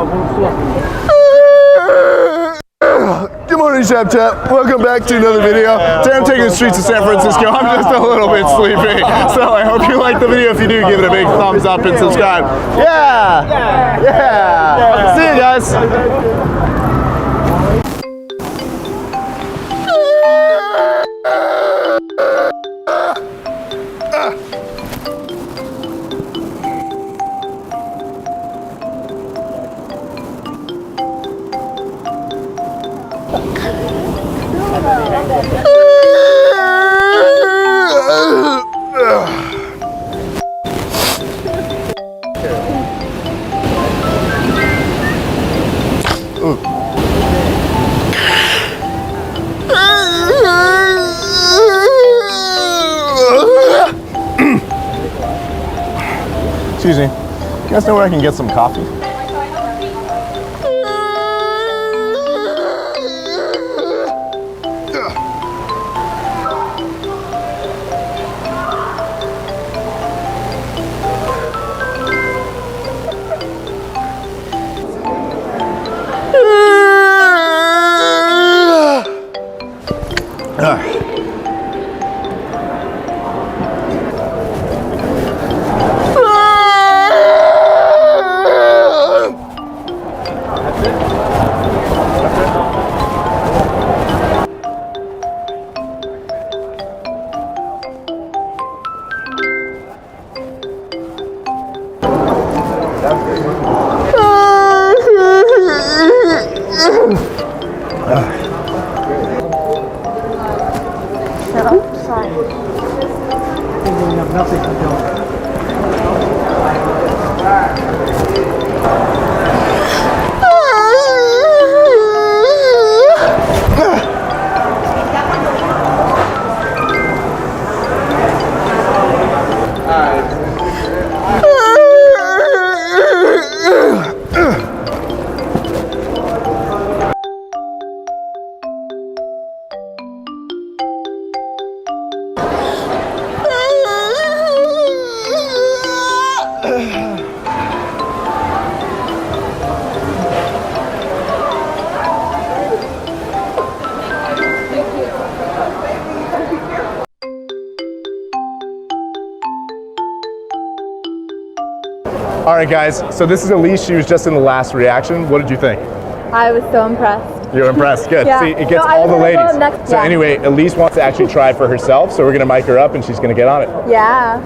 Good morning, Chef Chat. Welcome back to another video. Today I'm taking the streets of San Francisco. I'm just a little bit sleepy. So I hope you like the video. If you do, give it a big thumbs up and subscribe. Yeah. See you guys. Excuse me. You guys know where I can get some coffee? All right, guys, so this is Elise. She was just in the last reaction. What did you think? I was so impressed. You're impressed, good. Yeah. See, it gets all the ladies. So anyway, Elise wants to actually try for herself, so we're gonna mic her up and she's gonna get on it. Yeah.